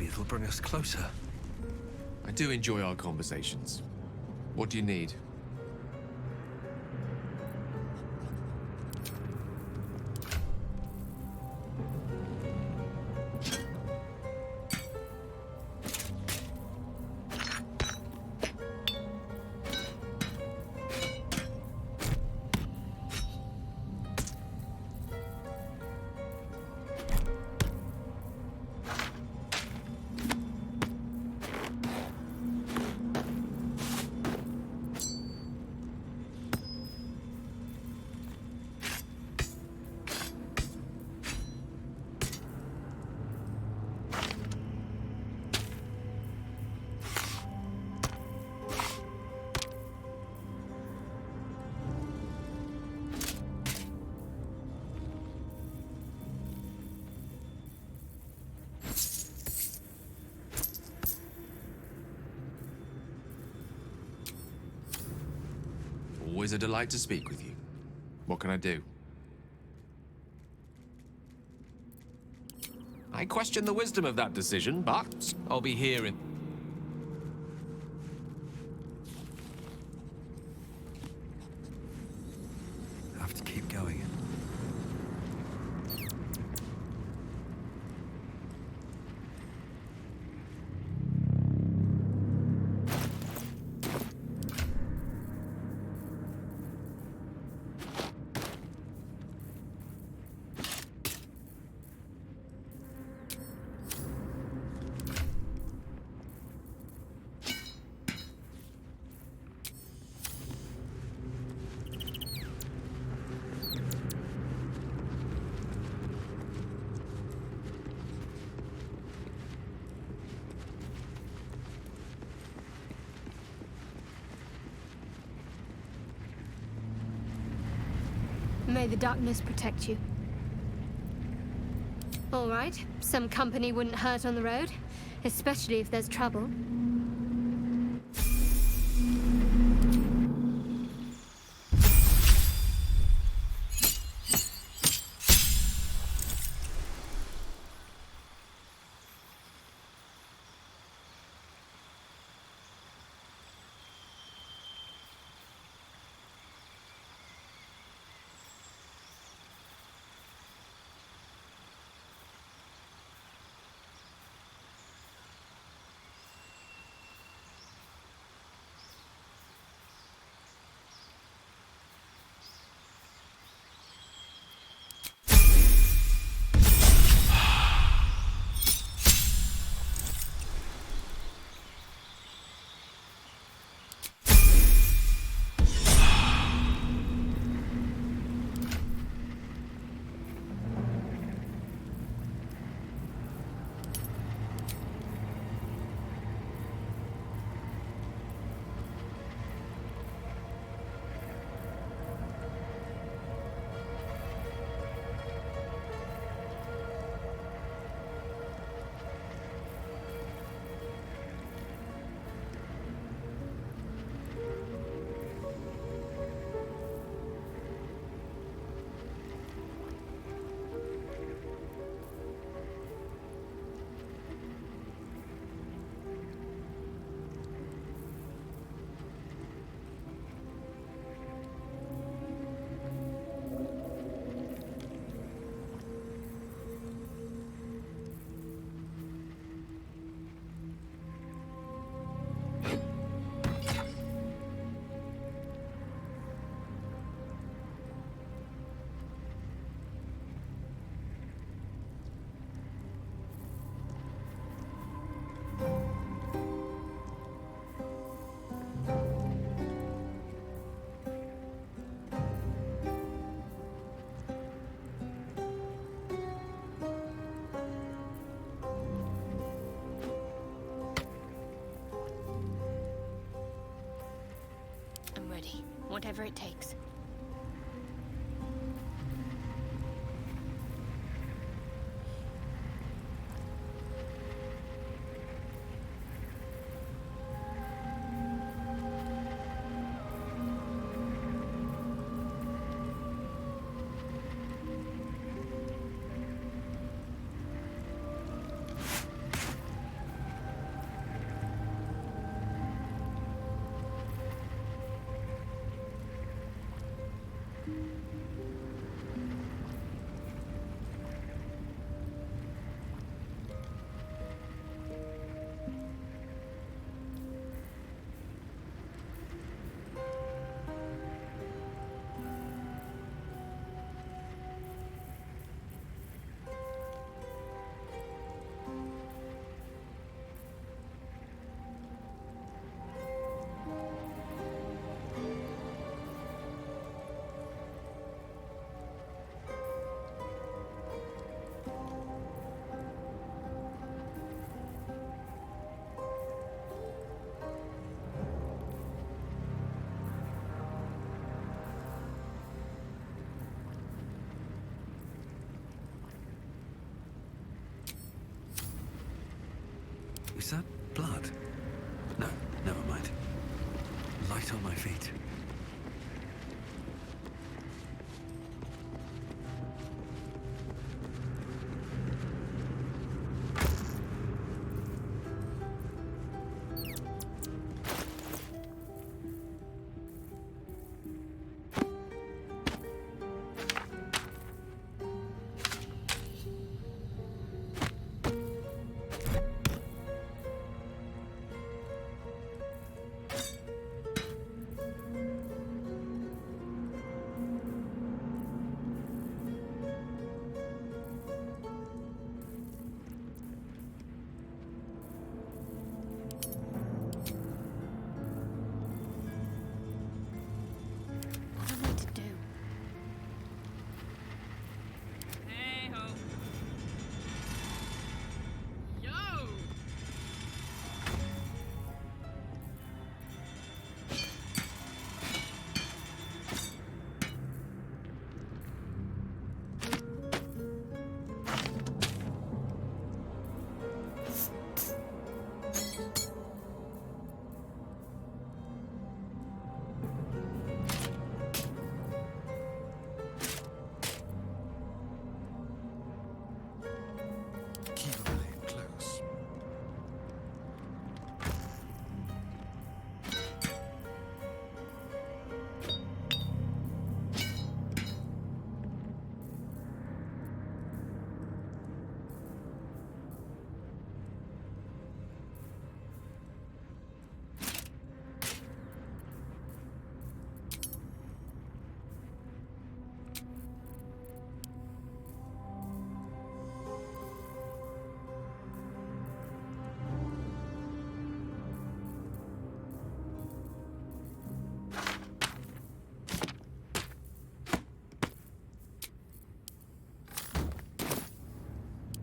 Maybe it'll bring us closer. I do enjoy our conversations. What do you need? Always a delight to speak with you. What can I do? I question the wisdom of that decision, but I'll be hearing. Have to keep going. May the darkness protect you. All right, some company wouldn't hurt on the road, especially if there's trouble. Whatever it takes.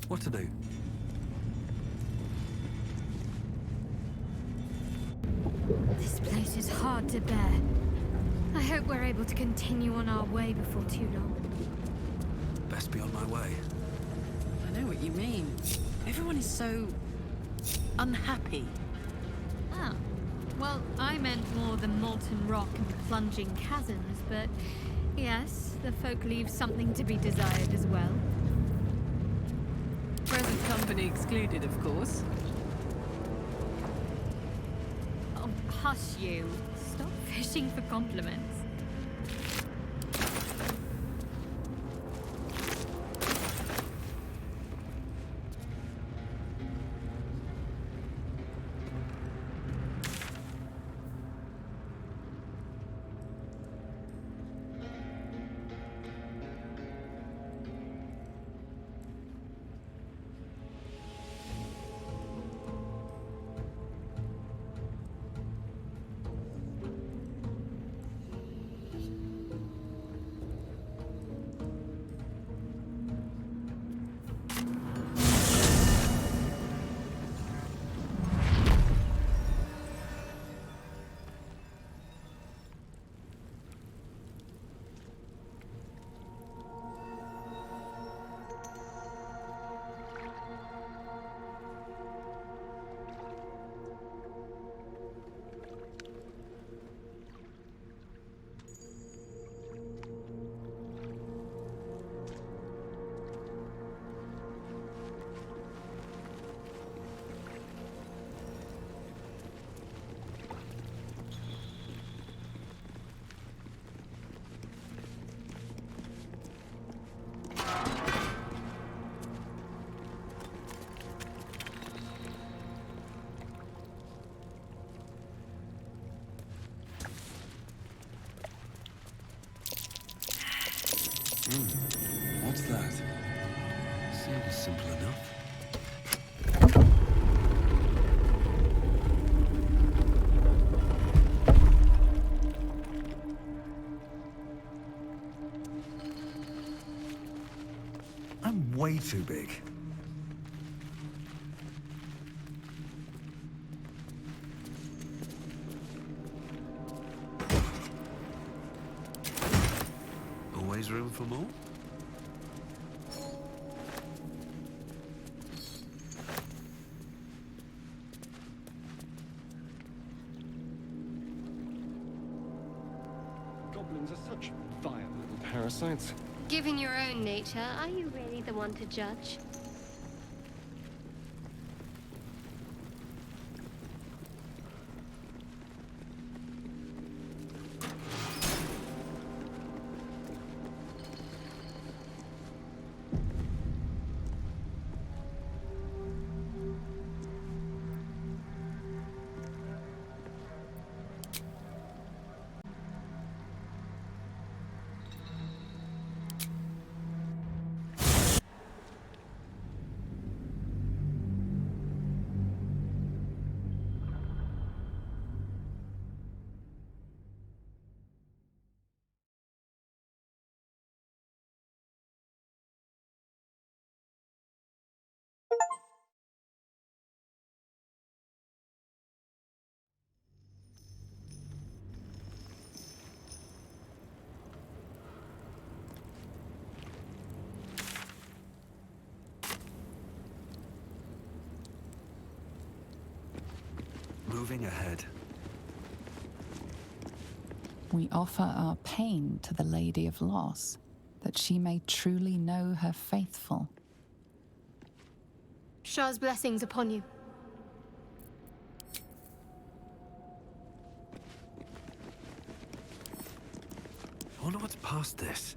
What to do? This place is hard to bear. I hope we're able to continue on our way before too long. Best be on my way. I know what you mean. Everyone is so unhappy. Oh. Well, I meant more the molten rock and plunging chasms, but yes, the folk leave something to be desired as well. Present company excluded, of course. Oh, hush you. Stop fishing for compliments. What's that? Seems simple enough. I'm way too big. Always room for more? Goblins are such vile little parasites. Given your own nature, are you really the one to judge? Moving ahead. We offer our pain to the Lady of Loss, that she may truly know her faithful. Shah's blessings upon you. I wonder what's past this.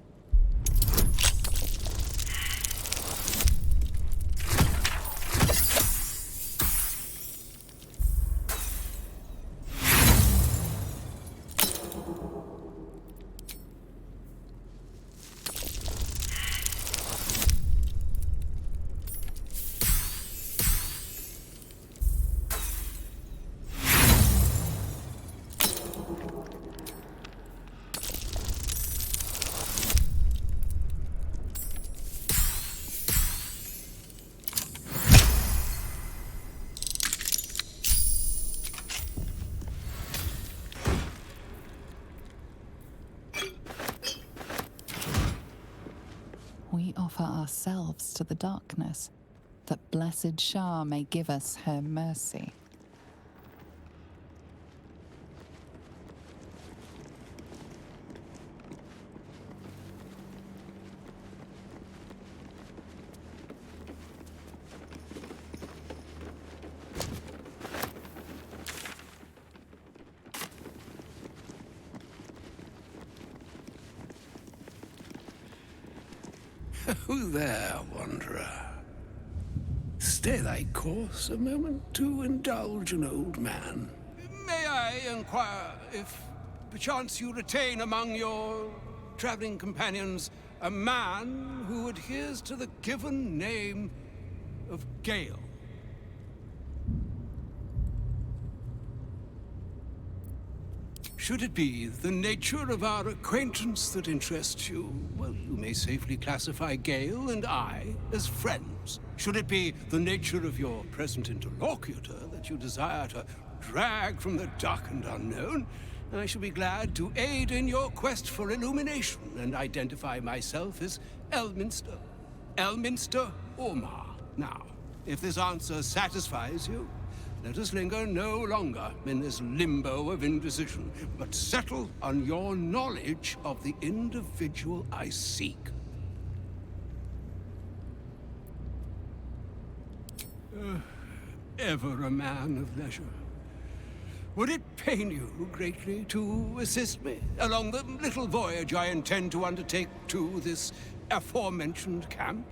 We offer ourselves to the darkness, that blessed Shah may give us her mercy. Who there, wanderer? Stay thy course a moment to indulge an old man. May I inquire if perchance you retain among your traveling companions a man who adheres to the given name of Gale? Should it be the nature of our acquaintance that interests you, well, you may safely classify Gale and I as friends. Should it be the nature of your present interlocutor that you desire to drag from the dark and unknown, I shall be glad to aid in your quest for illumination and identify myself as Elminster. Elminster Ormar. Now, if this answer satisfies you, let us linger no longer in this limbo of indecision, but settle on your knowledge of the individual I seek. Ever a man of leisure. Would it pain you greatly to assist me along the little voyage I intend to undertake to this aforementioned camp?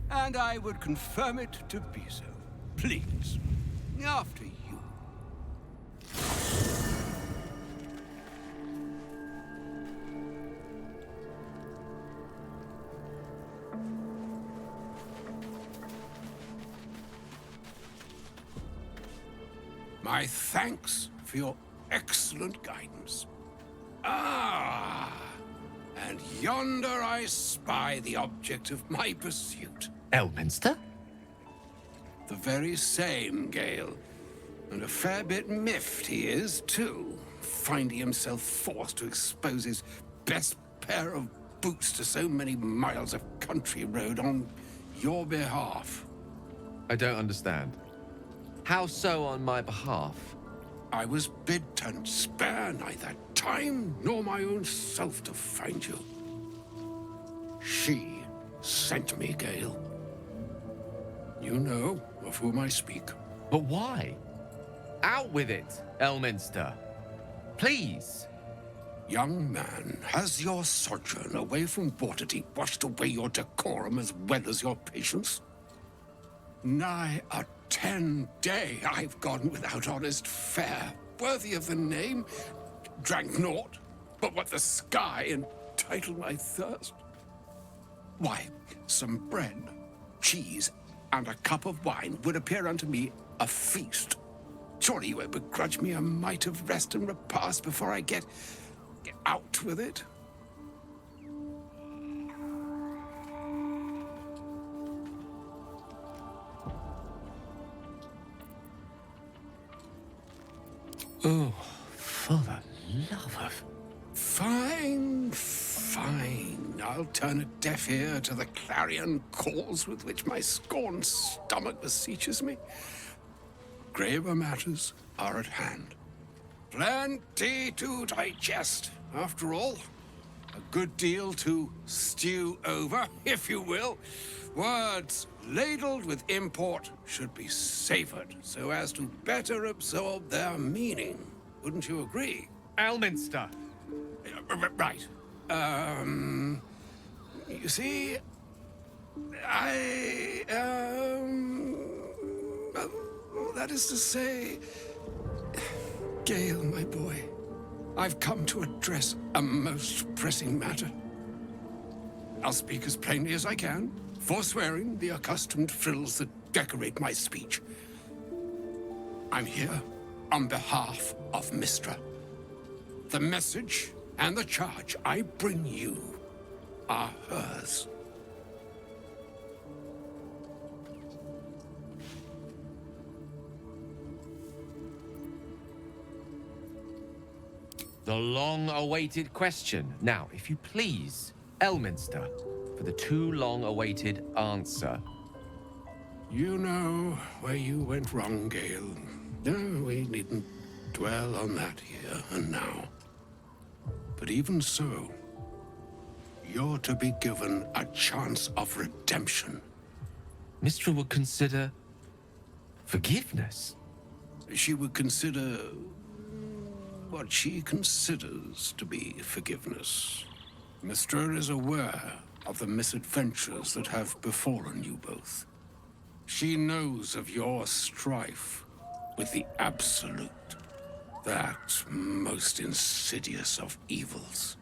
And I would confirm it to be so. Please, after you. My thanks for your excellent guidance. Ah, and yonder I spy the object of my pursuit. Elminster? The very same, Gale. And a fair bit miffed he is, too, finding himself forced to expose his best pair of boots to so many miles of country road on your behalf. I don't understand. How so on my behalf? I was bid to spare neither time nor my own self to find you. She sent me, Gale. You know of whom I speak. But why? Out with it, Elminster. Please. Young man, has your sojourn away from Waterdeep washed away your decorum as well as your patience? Nigh a 10-day I've gone without honest fare, worthy of the name. Drank naught but what the sky entitled my thirst. Why, some bread, cheese, and a cup of wine would appear unto me a feast. Surely you won't begrudge me a mite of rest and repast before I get out with it? Oh, for the love of... Fine, fine. I'll turn a deaf ear to the clarion calls with which my scorned stomach beseeches me. Graver matters are at hand. Plenty to digest, after all. A good deal to stew over, if you will. Words ladled with import should be savored so as to better absorb their meaning. Wouldn't you agree? Elminster. Right. You see, that is to say, Gale, my boy, I've come to address a most pressing matter. I'll speak as plainly as I can, forswearing the accustomed frills that decorate my speech. I'm here on behalf of Mistra. The message and the charge I bring you are hers. The long-awaited question. Now, if you please, Elminster, for the too long-awaited answer. You know where you went wrong, Gale. No, we needn't dwell on that here and now. But even so, you're to be given a chance of redemption. Mistra would consider forgiveness. She would consider what she considers to be forgiveness. Mistra is aware of the misadventures that have befallen you both. She knows of your strife with the Absolute, that most insidious of evils.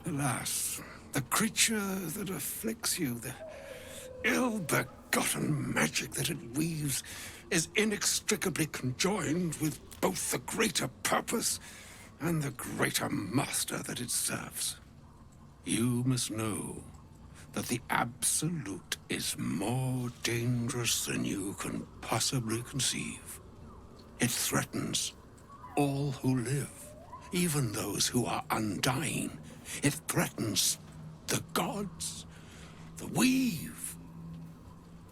Alas, the creature that afflicts you, the ill-begotten magic that it weaves, is inextricably conjoined with both the greater purpose and the greater master that it serves. You must know that the Absolute is more dangerous than you can possibly conceive. It threatens all who live, even those who are undying. It threatens the gods, the weave,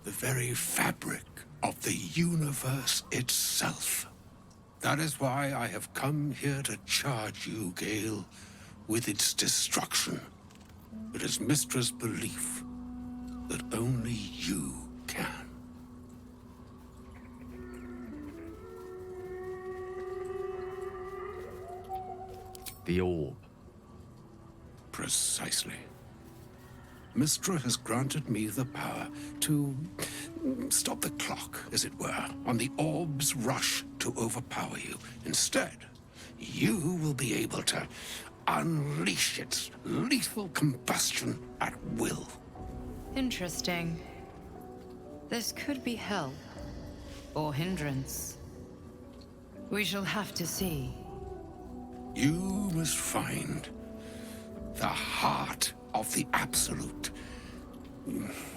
the very fabric of the universe itself. That is why I have come here to charge you, Gale, with its destruction. It is Mistra's belief that only you can. The orb. Precisely. Mistra has granted me the power to stop the clock, as it were, on the orb's rush to overpower you. Instead, you will be able to unleash its lethal combustion at will. Interesting. This could be help or hindrance. We shall have to see. You must find the heart of the Absolute,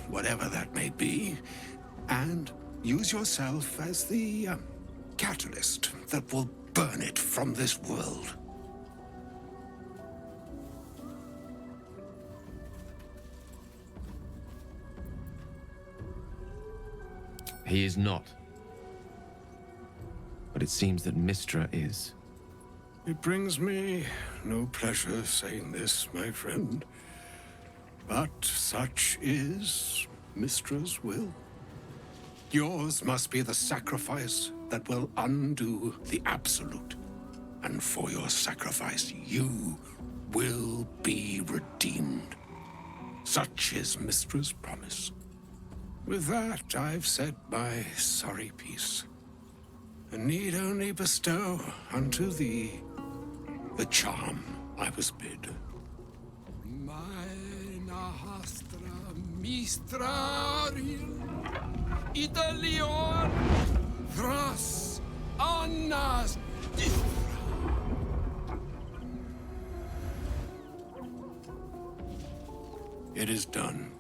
whatever that may be, and use yourself as the catalyst that will burn it from this world. He is not. But it seems that Mistra is. It brings me no pleasure saying this, my friend. But such is Mistra's will. Yours must be the sacrifice that will undo the Absolute. And for your sacrifice, you will be redeemed. Such is Mistra's promise. With that, I've said my sorry piece, and need only bestow unto thee the charm I was bid. Hastra mistraril Italion thras annas It is done.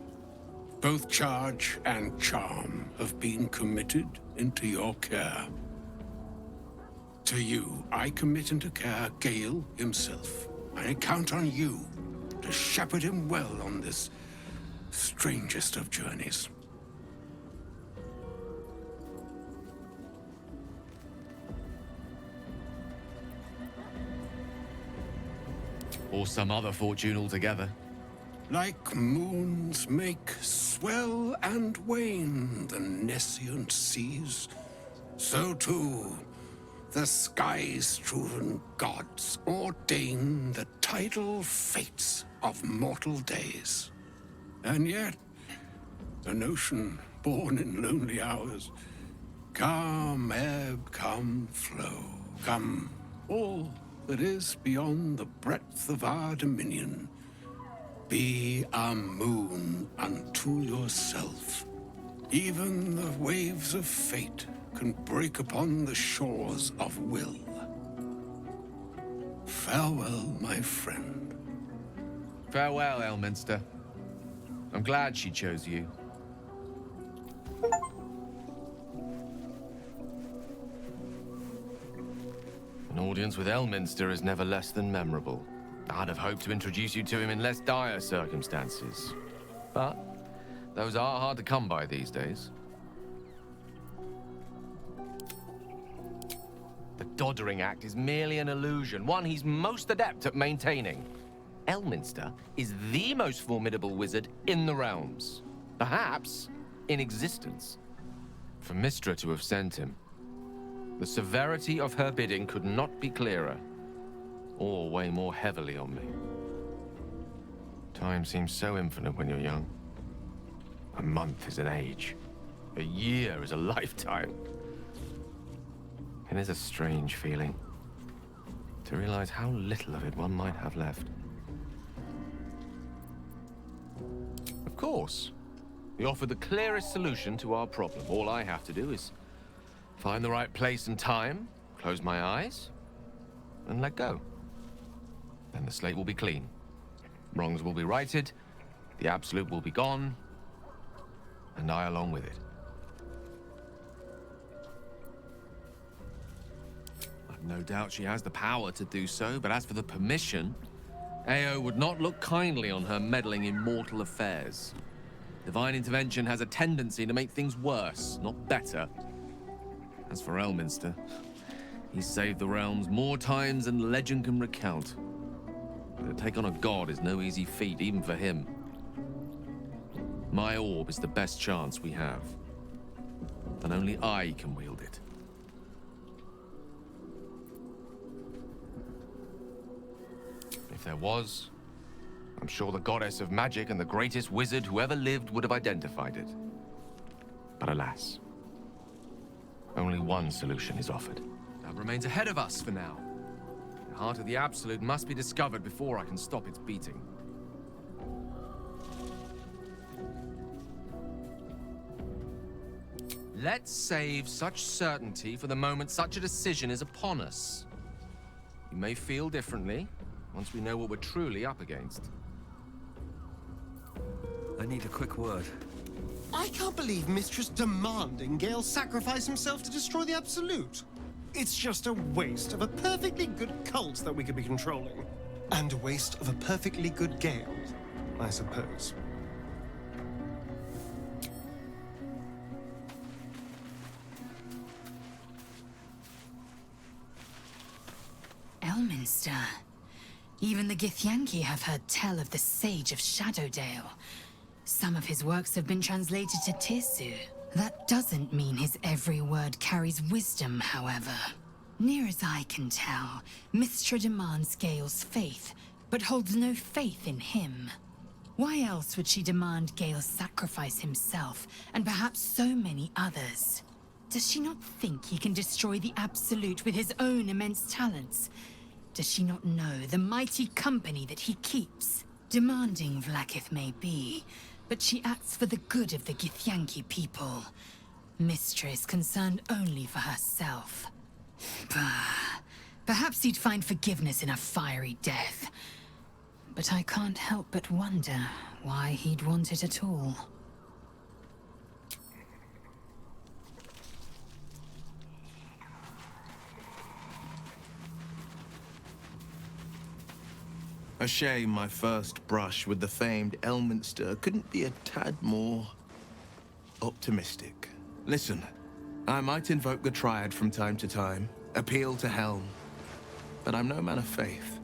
Both charge and charm have been committed into your care. To you, I commit into care Gale himself. I count on you to shepherd him well on this strangest of journeys. Or some other fortune altogether. Like moons make swell and wane the nescient seas, so too the sky-strewn gods ordain the tidal fates of mortal days. And yet, an ocean born in lonely hours, come ebb, come flow, come all that is beyond the breadth of our dominion. Be a moon unto yourself. Even the waves of fate can break upon the shores of will. Farewell, my friend. Farewell, Elminster. I'm glad she chose you. An audience with Elminster is never less than memorable. I'd have hoped to introduce you to him in less dire circumstances. But those are hard to come by these days. The Doddering Act is merely an illusion, one he's most adept at maintaining. Elminster is the most formidable wizard in the realms. Perhaps in existence. For Mystra to have sent him, the severity of her bidding could not be clearer, or weigh more heavily on me. Time seems so infinite when you're young. A month is an age. A year is a lifetime. It is a strange feeling to realize how little of it one might have left. Of course, we offer the clearest solution to our problem. All I have to do is find the right place and time, close my eyes, and let go. Then the slate will be clean. Wrongs will be righted, the absolute will be gone, and I along with it. I've no doubt she has the power to do so, but as for the permission, Ao would not look kindly on her meddling in mortal affairs. Divine intervention has a tendency to make things worse, not better. As for Elminster, he's saved the realms more times than legend can recount. But to take on a god is no easy feat, even for him. My orb is the best chance we have. And only I can wield it. If there was, I'm sure the goddess of magic and the greatest wizard who ever lived would have identified it. But alas, only one solution is offered. That remains ahead of us for now. The heart of the Absolute must be discovered before I can stop its beating. Let's save such certainty for the moment such a decision is upon us. We may feel differently once we know what we're truly up against. I need a quick word. I can't believe Mistress demanding Gale sacrifice himself to destroy the Absolute. It's just a waste of a perfectly good cult that we could be controlling. And a waste of a perfectly good Gale, I suppose. Elminster. Even the Githyanki have heard tell of the Sage of Shadowdale. Some of his works have been translated to Tirsu. That doesn't mean his every word carries wisdom, however. Near as I can tell, Mystra demands Gale's faith, but holds no faith in him. Why else would she demand Gale sacrifice himself, and perhaps so many others? Does she not think he can destroy the Absolute with his own immense talents? Does she not know the mighty company that he keeps? Demanding Vlaakith may be, but she acts for the good of the Githyanki people. Mystra is concerned only for herself. Bah. Perhaps he'd find forgiveness in a fiery death. But I can't help but wonder why he'd want it at all. A shame my first brush with the famed Elminster couldn't be a tad more optimistic. Listen, I might invoke the Triad from time to time, appeal to Helm, but I'm no man of faith.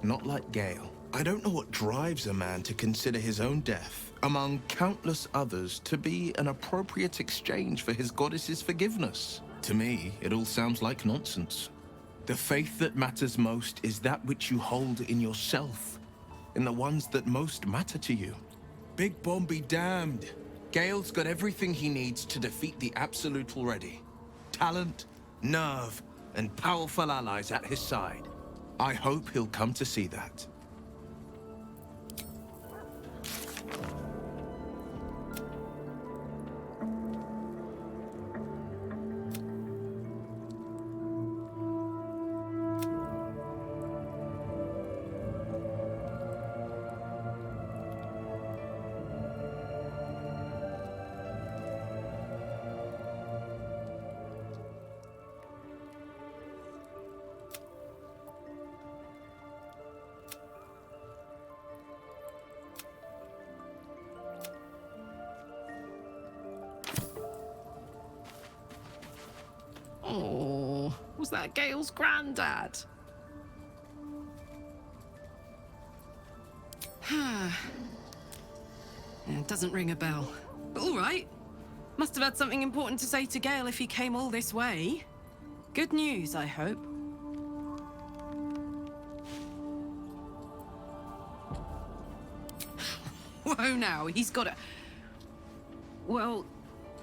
not like Gale. I don't know what drives a man to consider his own death, among countless others, to be an appropriate exchange for his goddess's forgiveness. To me, it all sounds like nonsense. The faith that matters most is that which you hold in yourself, in the ones that most matter to you. Big Bomb be damned. Gale's got everything he needs to defeat the Absolute already. Talent, nerve, and powerful allies at his side. I hope he'll come to see that. Oh, was that Gale's granddad? It doesn't ring a bell. But all right. Must have had something important to say to Gale if he came all this way. Good news, I hope. Whoa now, he's got a... Well,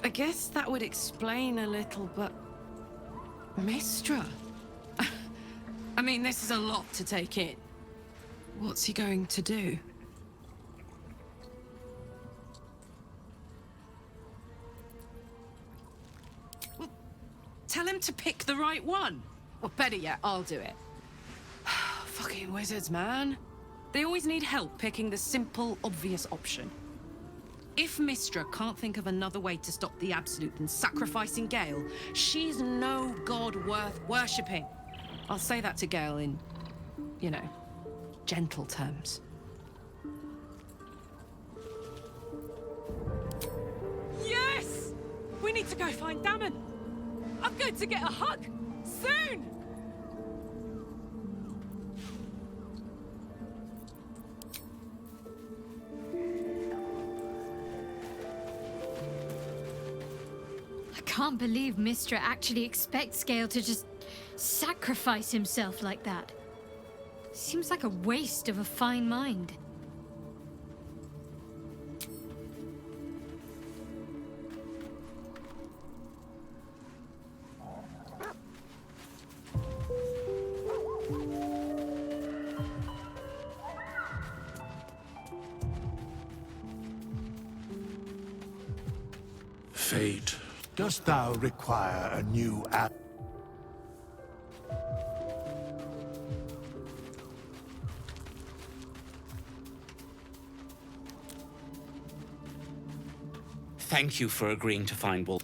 I guess that would explain a little, but... Mistra? I mean, this is a lot to take in. What's he going to do? Well, tell him to pick the right one. Or better yet, I'll do it. Fucking wizards, man. They always need help picking the simple, obvious option. If Mistra can't think of another way to stop the Absolute than sacrificing Gale, she's no god worth worshipping. I'll say that to Gale in, you know, gentle terms. Yes! We need to go find Damon. I'm going to get a hug soon! I can't believe Mistra actually expects Gale to just sacrifice himself like that. Seems like a waste of a fine mind. Fate, dost thou require a new app? Thank you for agreeing to find Baldurs.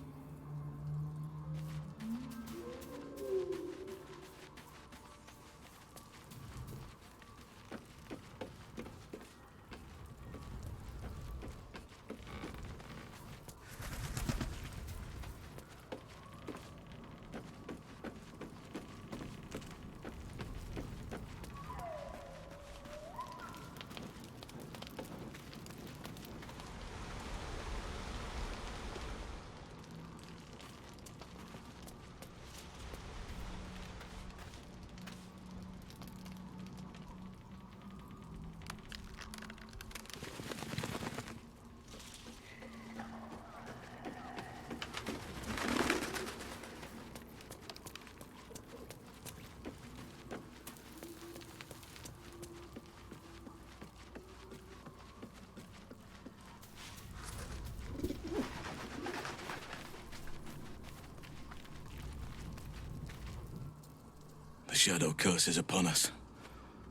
The Shadow Curse is upon us.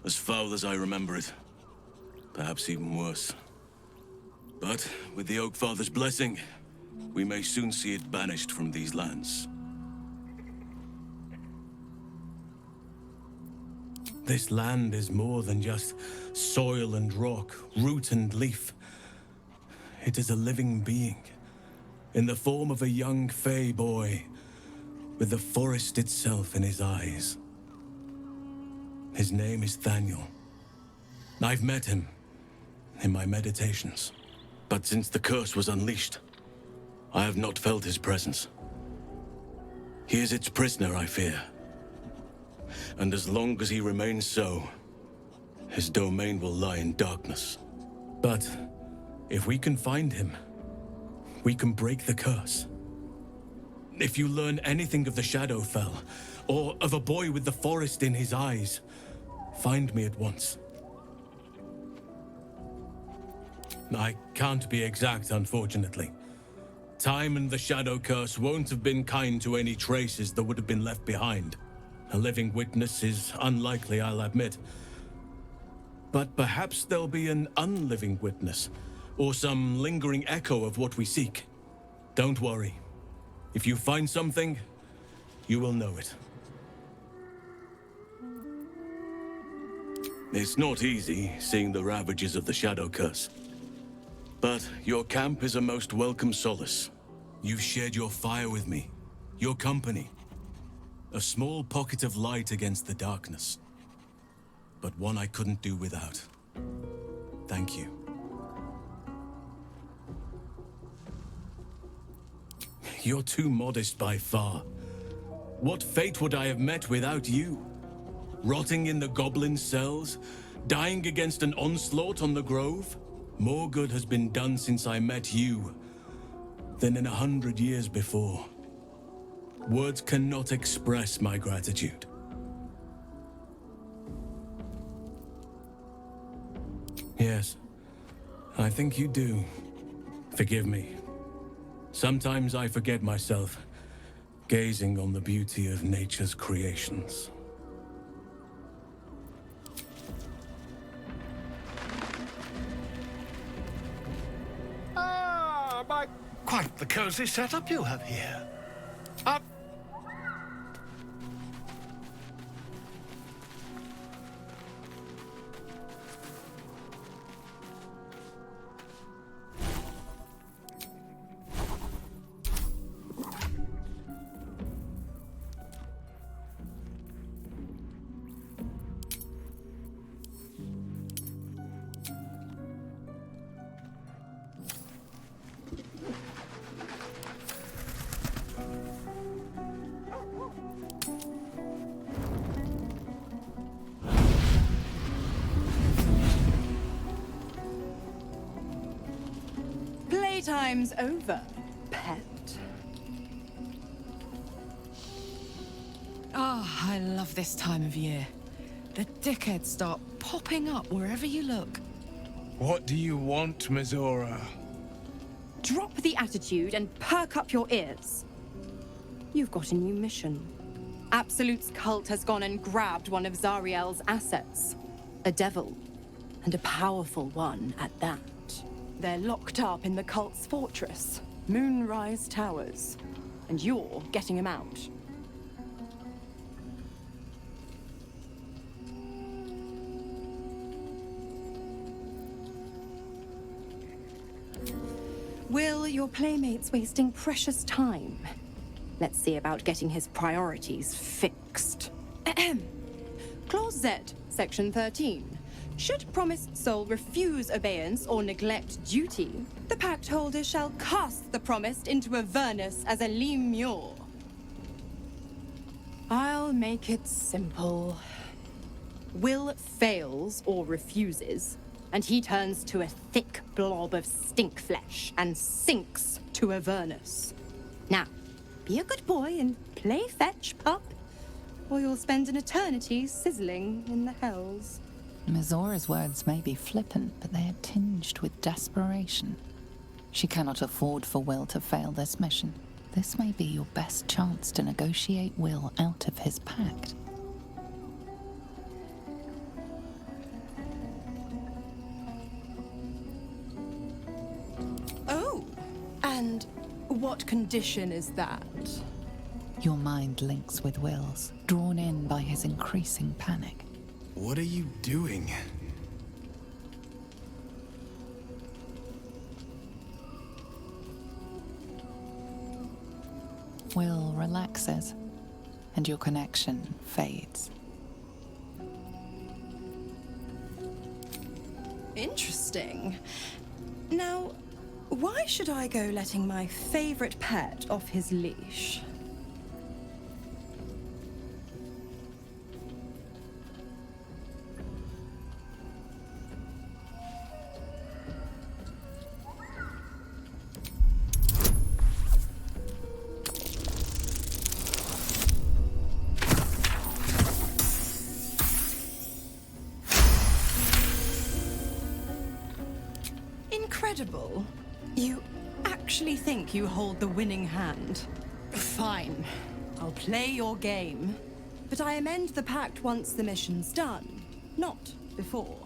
As foul as I remember it. Perhaps even worse. But with the Oak Father's blessing, we may soon see it banished from these lands. This land is more than just soil and rock, root and leaf. It is a living being, in the form of a young Fey boy, with the forest itself in his eyes. His name is Thaniel. I've met him in my meditations. But since the curse was unleashed, I have not felt his presence. He is its prisoner, I fear. And as long as he remains so, his domain will lie in darkness. But if we can find him, we can break the curse. If you learn anything of the Shadowfell, or of a boy with the forest in his eyes, find me at once. I can't be exact, unfortunately. Time and the Shadow Curse won't have been kind to any traces that would have been left behind. A living witness is unlikely, I'll admit. But perhaps there'll be an unliving witness, or some lingering echo of what we seek. Don't worry. If you find something, you will know it. It's not easy seeing the ravages of the Shadow Curse. But your camp is a most welcome solace. You've shared your fire with me, your company. A small pocket of light against the darkness. But one I couldn't do without. Thank you. You're too modest by far. What fate would I have met without you? Rotting in the goblin cells? Dying against an onslaught on the grove? More good has been done since I met you than in 100 years before. Words cannot express my gratitude. Yes, I think you do. Forgive me. Sometimes I forget myself, gazing on the beauty of nature's creations. Quite the cozy setup you have here. Up. Playtime's over, pet. Oh, I love this time of year. The dickheads start popping up wherever you look. What do you want, Mizora? Drop the attitude and perk up your ears. You've got a new mission. Absolute's cult has gone and grabbed one of Zariel's assets. A devil. And a powerful one at that. They're locked up in the cult's fortress, Moonrise Towers. And you're getting them out. Will, your playmate's wasting precious time. Let's see about getting his priorities fixed. Clause Z, Section 13. Should promised soul refuse abeyance or neglect duty, the pact holder shall cast the promised into Avernus as a lemure. I'll make it simple. Will fails or refuses, and he turns to a thick blob of stink flesh and sinks to Avernus. Now, be a good boy and play fetch, pup, or you'll spend an eternity sizzling in the hells. Mizora's words may be flippant, but they are tinged with desperation. She cannot afford for Will to fail this mission. This may be your best chance to negotiate Will out of his pact. Oh, and what condition is that? Your mind links with Will's, drawn in by his increasing panic. What are you doing? Will relaxes, and your connection fades. Interesting. Now, why should I go letting my favorite pet off his leash? Incredible. You actually think you hold the winning hand? Fine. I'll play your game. But I amend the pact once the mission's done, not before.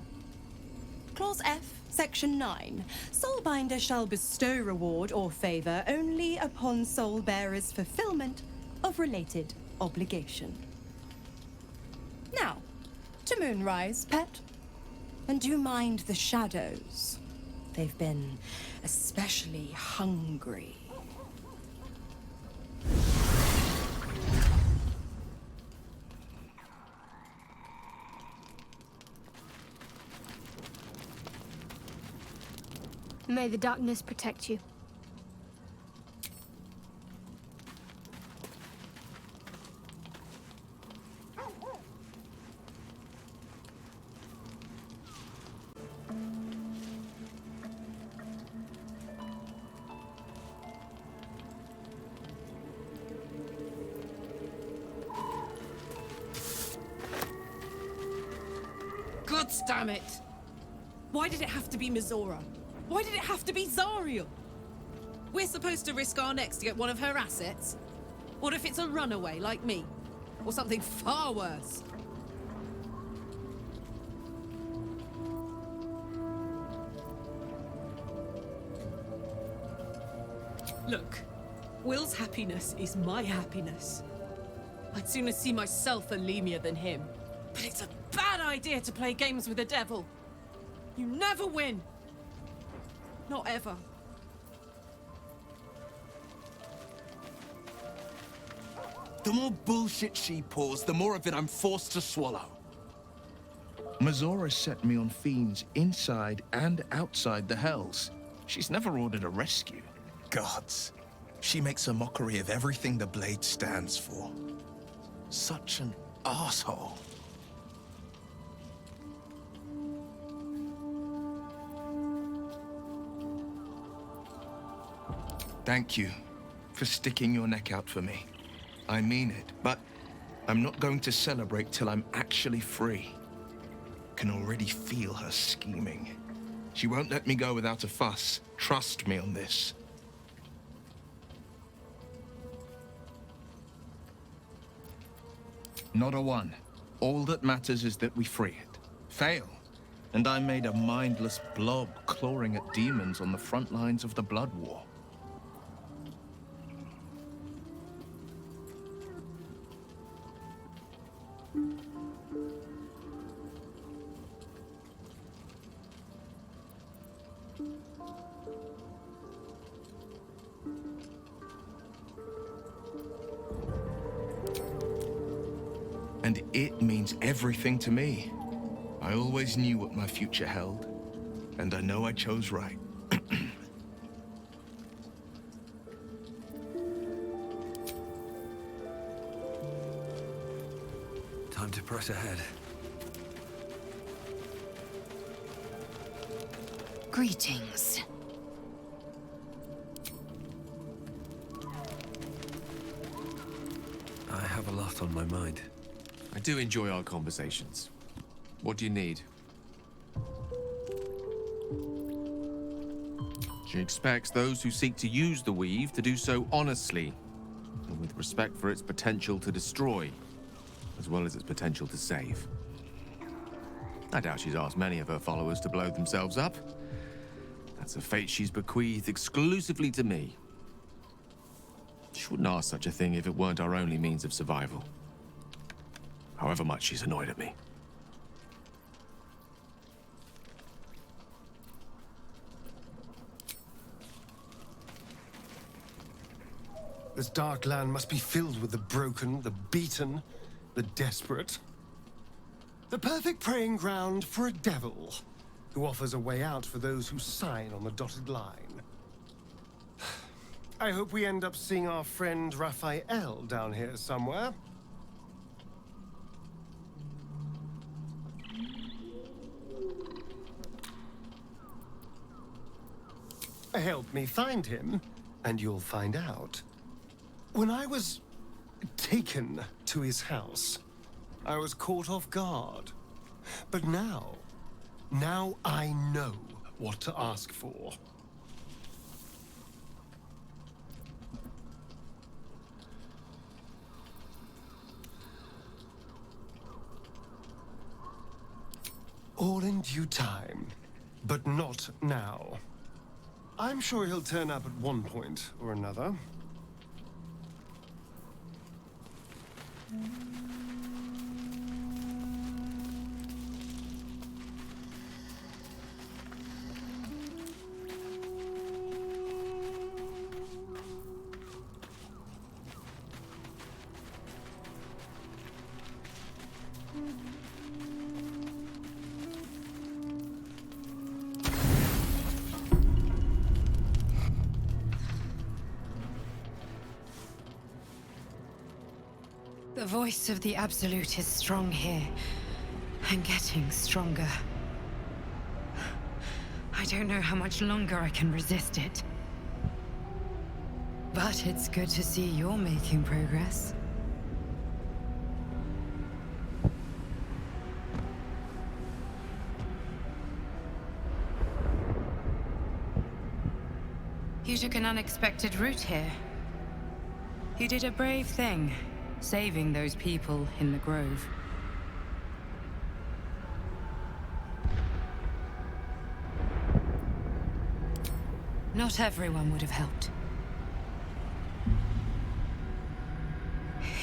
Clause F, Section 9. Soulbinder shall bestow reward or favor only upon soul bearer's fulfillment of related obligation. Now, to Moonrise, pet. And do you mind the shadows? They've been especially hungry. May the darkness protect you. God damn it! Why did it have to be Mizora? Why did it have to be Zariel? We're supposed to risk our necks to get one of her assets? What if it's a runaway like me? Or something far worse? Look, Will's happiness is my happiness. I'd sooner see myself a Lemia than him. But it's a bad idea to play games with the devil. You never win. Not ever. The more bullshit she pours, the more of it I'm forced to swallow. Mizora set me on fiends inside and outside the Hells. She's never ordered a rescue. Gods. She makes a mockery of everything the Blade stands for. Such an asshole. Thank you for sticking your neck out for me. I mean it, but I'm not going to celebrate till I'm actually free. Can already feel her scheming. She won't let me go without a fuss. Trust me on this. Not a one. All that matters is that we free it. Fail, and I'm made a mindless blob clawing at demons on the front lines of the Blood War. And it means everything to me. I always knew what my future held, and I know I chose right. Time to press ahead. Greetings. I have a lot on my mind. I do enjoy our conversations. What do you need? She expects those who seek to use the weave to do so honestly, and with respect for its potential to destroy, as well as its potential to save. I doubt she's asked many of her followers to blow themselves up. That's a fate she's bequeathed exclusively to me. She wouldn't ask such a thing if it weren't our only means of survival. However much she's annoyed at me. This dark land must be filled with the broken, the beaten, the desperate. The perfect preying ground for a devil. who offers a way out for those who sign on the dotted line. I hope we end up seeing our friend Raphael down here somewhere. Help me find him, and you'll find out. When I was taken to his house, I was caught off guard. But now I know what to ask for. All in due time, but not now. I'm sure he'll turn up at one point or another. The voice of the Absolute is strong here, and getting stronger. I don't know how much longer I can resist it. But it's good to see you're making progress. You took an unexpected route here. You did a brave thing, saving those people in the grove. Not everyone would have helped.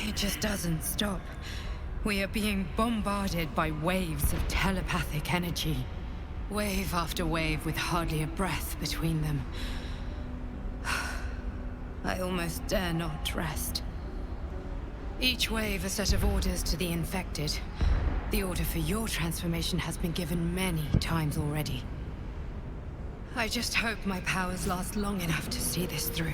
It just doesn't stop. We are being bombarded by waves of telepathic energy. Wave after wave with hardly a breath between them. I almost dare not rest. Each wave a set of orders to the infected. The order for your transformation has been given many times already. I just hope my powers last long enough to see this through.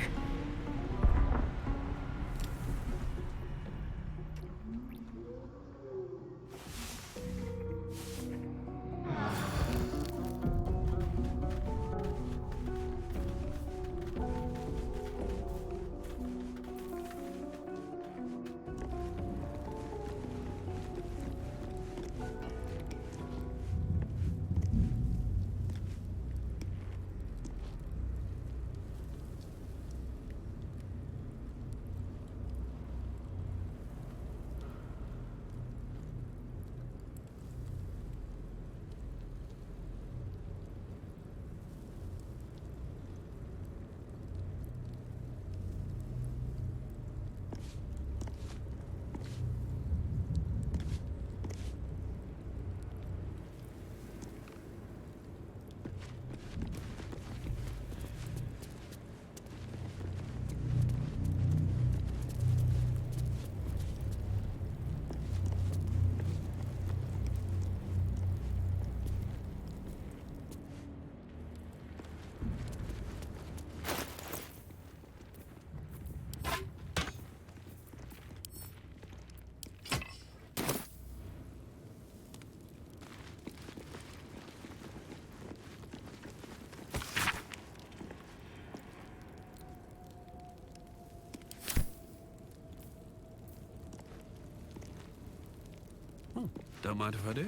Don't mind if I do.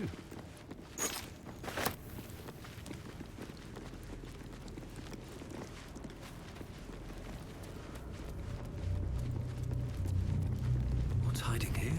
What's hiding here?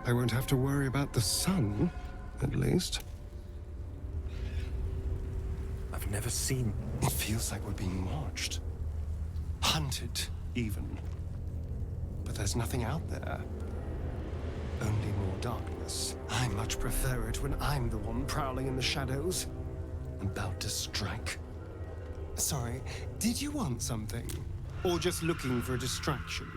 I won't have to worry about the sun, at least. I've never seen... It feels like we're being watched. Hunted, even. But there's nothing out there. Only more darkness. I much prefer it when I'm the one prowling in the shadows. About to strike. Sorry, did you want something? Or just looking for a distraction?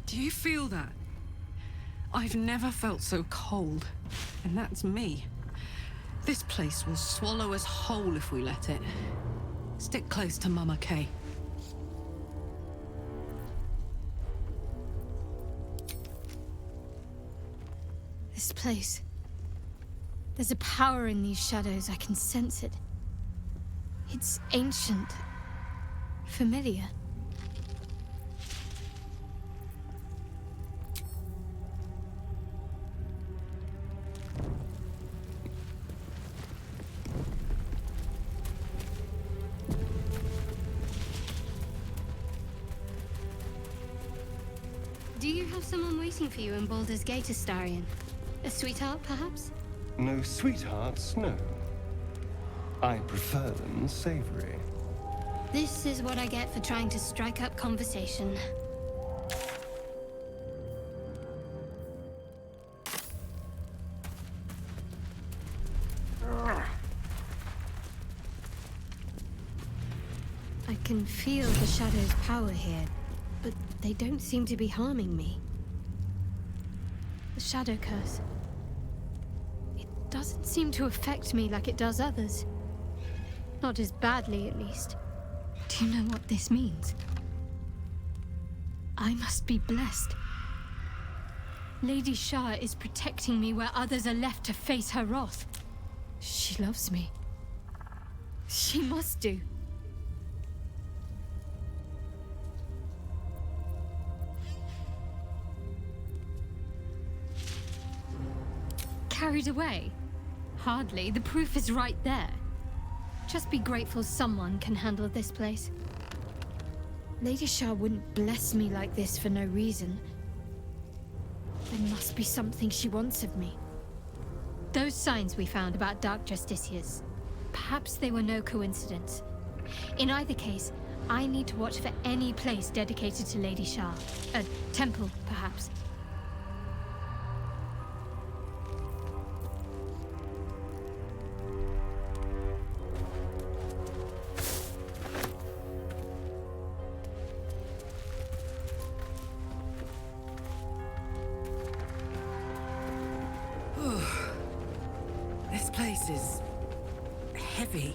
Do you feel that? I've never felt so cold. And that's me. This place will swallow us whole if we let it. Stick close to Mama Kay. This place. There's a power in these shadows. I can sense it. It's ancient. Familiar. Do you have someone waiting for you in Baldur's Gate, Astarion? A sweetheart, perhaps? No sweethearts, no. I prefer them savory. This is what I get for trying to strike up conversation. I can feel the shadow's power here, but they don't seem to be harming me. The shadow curse. It doesn't seem to affect me like it does others. Not as badly, at least. Do you know what this means? I must be blessed. Lady Shah is protecting me where others are left to face her wrath. She loves me. She must do. Carried away? Hardly. The proof is right there. Just be grateful someone can handle this place. Lady Shah wouldn't bless me like this for no reason. There must be something she wants of me. Those signs we found about Dark Justiciars, perhaps they were no coincidence. In either case, I need to watch for any place dedicated to Lady Shah. A temple, perhaps. This place is heavy.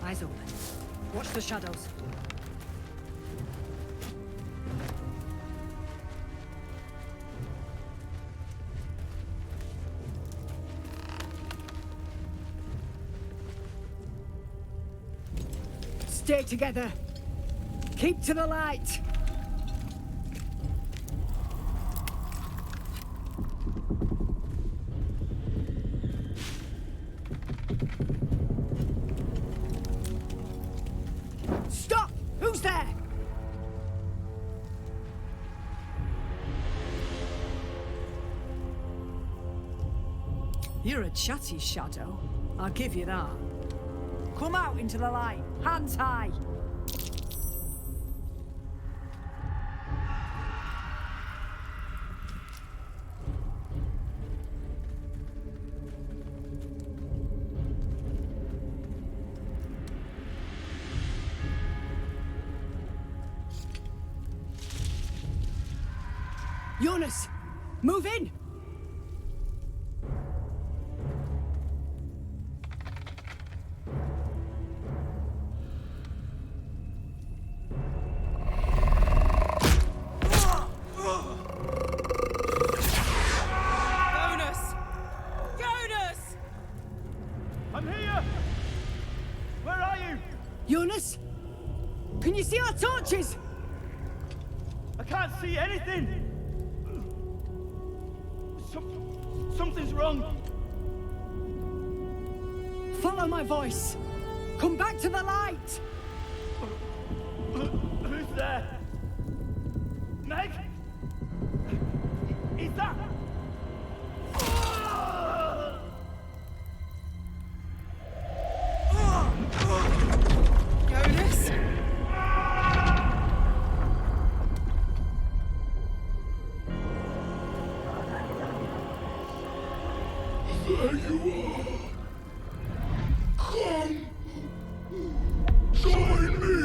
Eyes open. Watch the shadows. Stay together. Keep to the light. Stop! Who's there? You're a chatty shadow. I'll give you that. Come out into the light, hands high. Jonas, move in! Jonas? Can you see our torches? I can't see anything! Something's wrong. Follow my voice. Come back to the light. Who's there? Meg? Is that... Jonas? There you are. Come. Join me.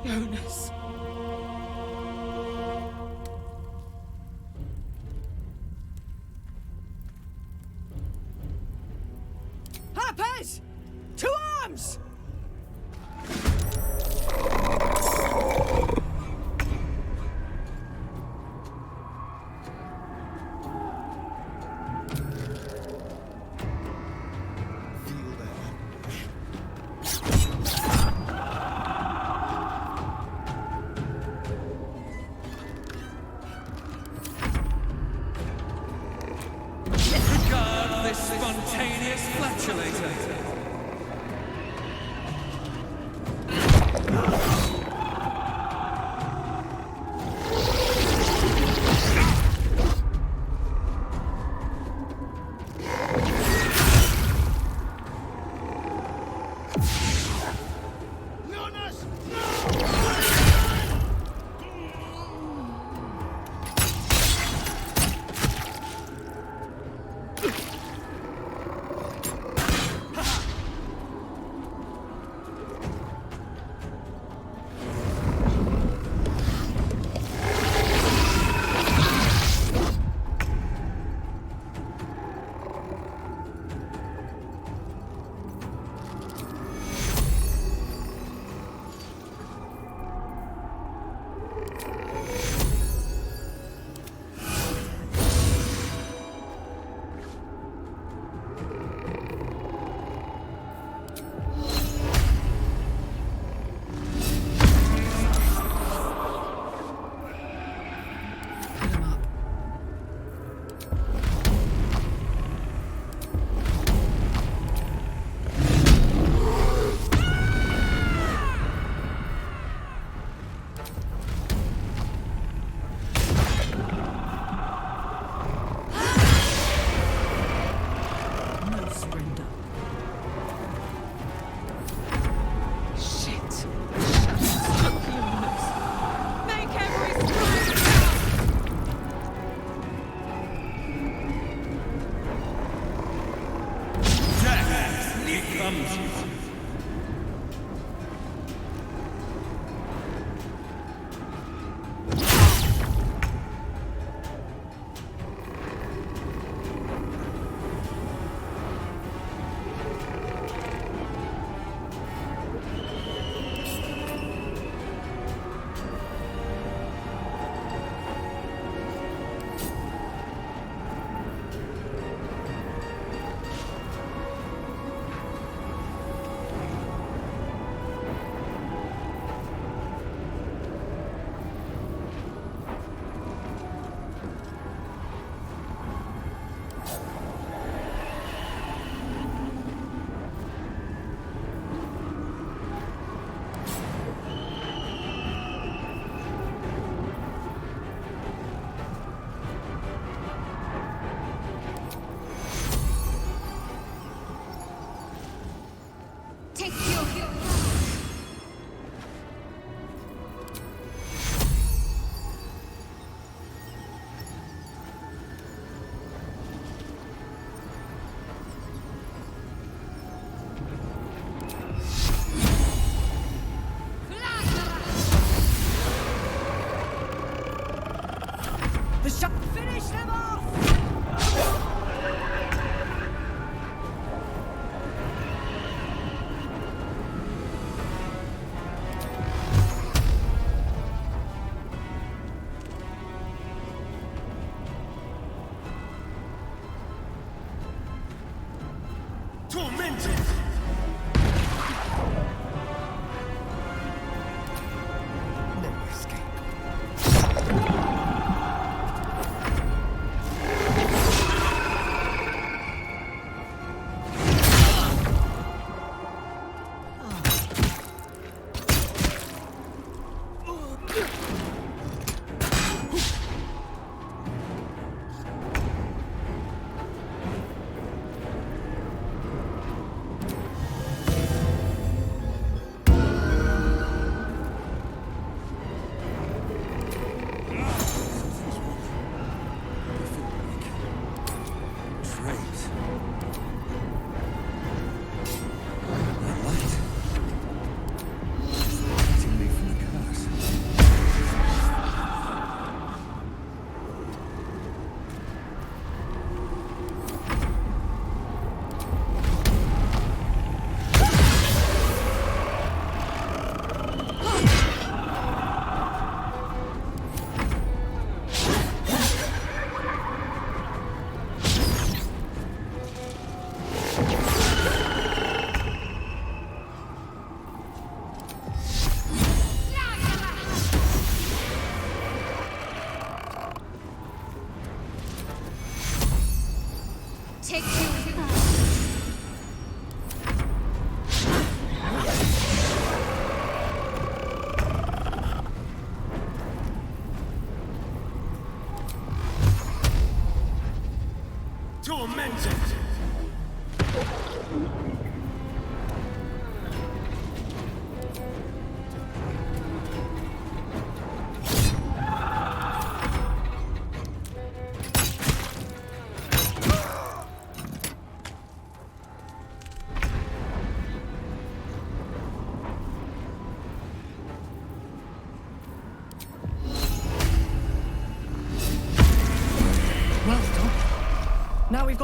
Jonas. Harpers! To arms!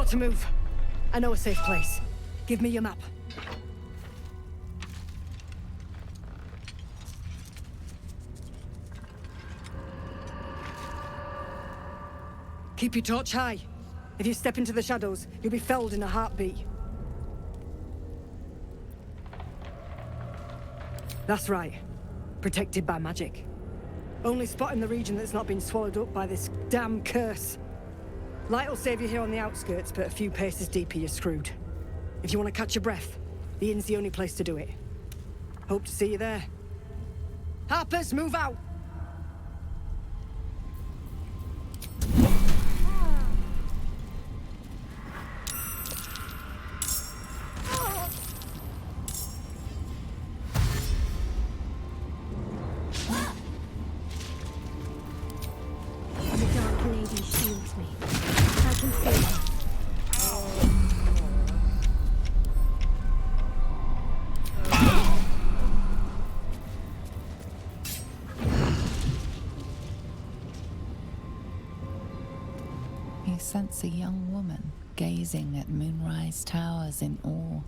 got to move. I know a safe place. Give me your map. Keep your torch high. If you step into the shadows, you'll be felled in a heartbeat. That's right. Protected by magic. Only spot in the region that's not been swallowed up by this damn curse. Light will save you here on the outskirts, but a few paces deeper you're screwed. If you want to catch your breath, the inn's the only place to do it. Hope to see you there. Harpers, move out! The Dark Lady shields me. I can feel her. You sense a young woman gazing at Moonrise Towers in awe.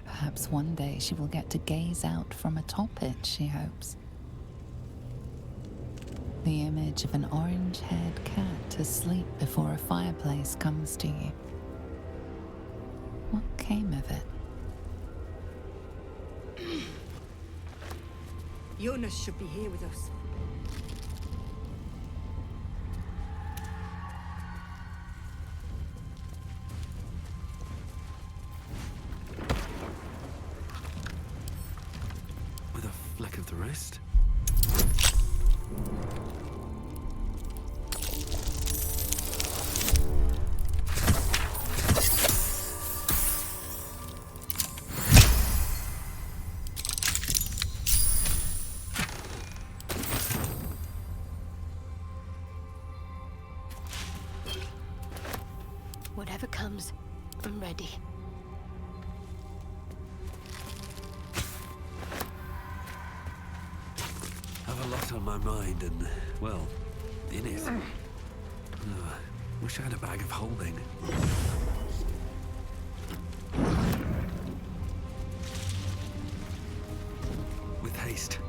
Perhaps one day she will get to gaze out from atop it, she hopes. The image of an orange-haired cat asleep before a fireplace comes to you. What came of it? Jonas should be here with us. With a fleck of the wrist? Whatever comes, I'm ready. I've a lot on my mind and, well, in it. Wish I had a bag of holding. With haste.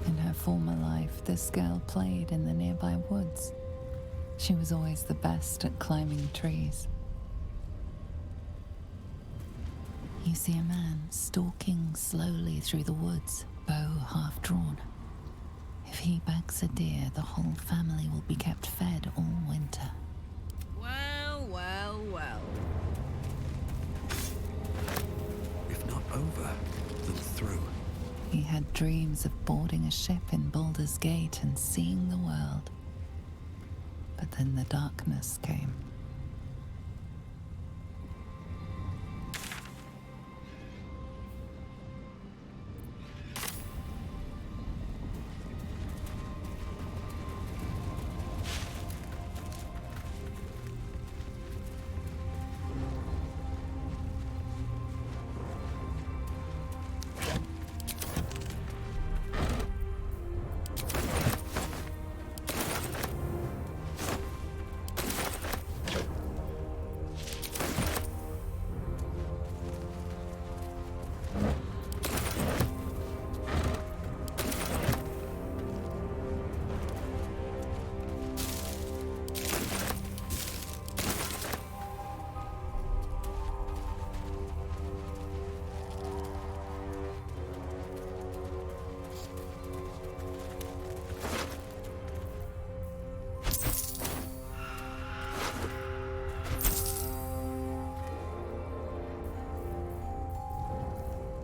In her former life, this girl played in the nearby woods. She was always the best at climbing trees. You see a man stalking slowly through the woods, bow half drawn. If he bags a deer, the whole family will be kept fed all winter. Well, well, well. If not over, then through. He had dreams of boarding a ship in Baldur's Gate and seeing the world. But then the darkness came.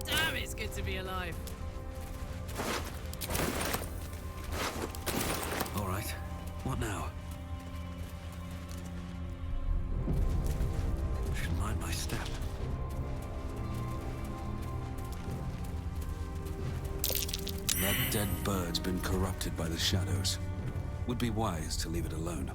Damn, it's good to be alive. All right. What now? Should mind my step. That dead bird's been corrupted by the shadows. Would be wise to leave it alone.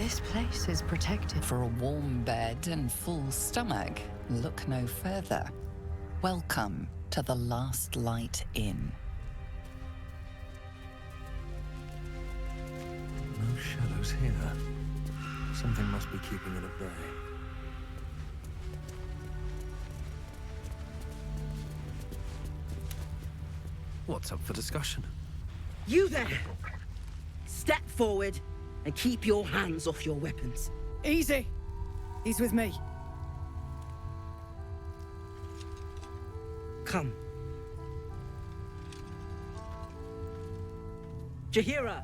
This place is protected. For a warm bed and full stomach, look no further. Welcome to the Last Light Inn. No shadows here. Something must be keeping it at bay. What's up for discussion? You there! Step forward and keep your hands off your weapons. Easy. He's with me. Come. Jahira!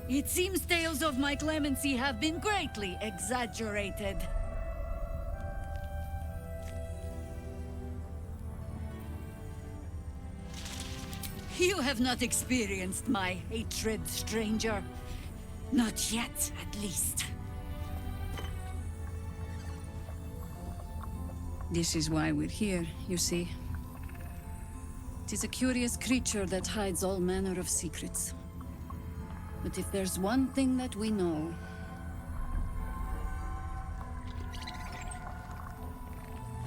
It seems tales of my clemency have been greatly exaggerated. You have not experienced my hatred, stranger. Not yet, at least. This is why we're here, you see. It is a curious creature that hides all manner of secrets. But if there's one thing that we know...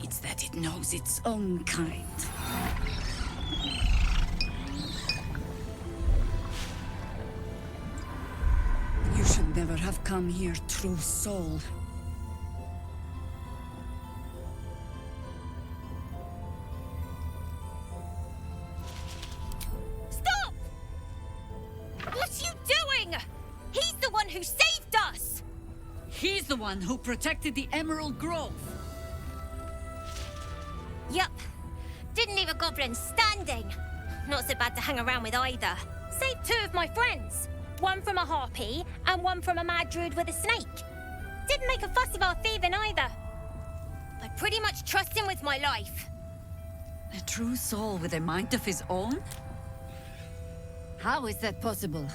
it's that it knows its own kind. You should never have come here, true soul. Stop! What are you doing? He's the one who saved us! He's the one who protected the Emerald Grove. Yup. Didn't leave a goblin standing. Not so bad to hang around with either. Saved two of my friends. One from a harpy, and one from a mad druid with a snake. Didn't make a fuss about thieving either. I pretty much trust him with my life. A true soul with a mind of his own? How is that possible?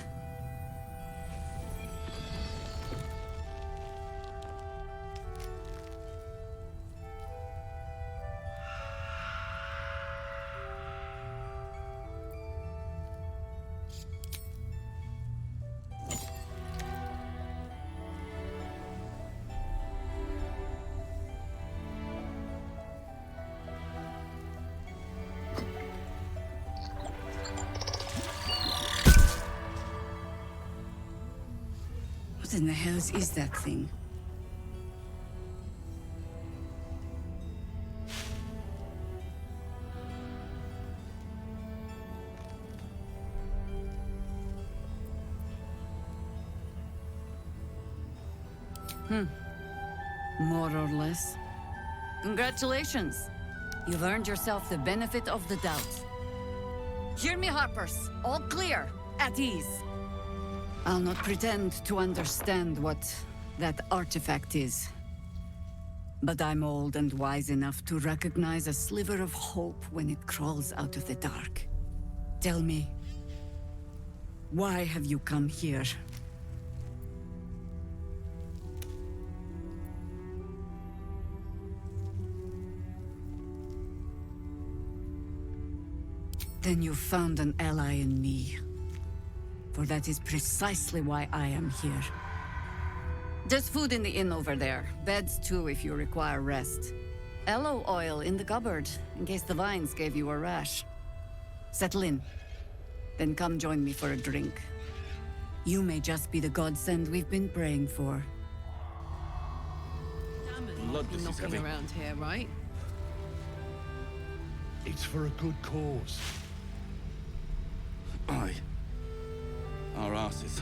What in the hells is that thing? More or less. Congratulations. You've earned yourself the benefit of the doubt. Hear me, Harpers. All clear. At ease. I'll not pretend to understand what that artifact is. But I'm old and wise enough to recognize a sliver of hope when it crawls out of the dark. Tell me, why have you come here? Then you found an ally in me. For that is precisely why I am here. There's food in the inn over there. Beds too if you require rest. Aloe oil in the cupboard, in case the vines gave you a rash. Settle in. Then come join me for a drink. You may just be the godsend we've been praying for. Blood, this is Knocking heavy. around here, right? It's for a good cause. Aye. Our asses.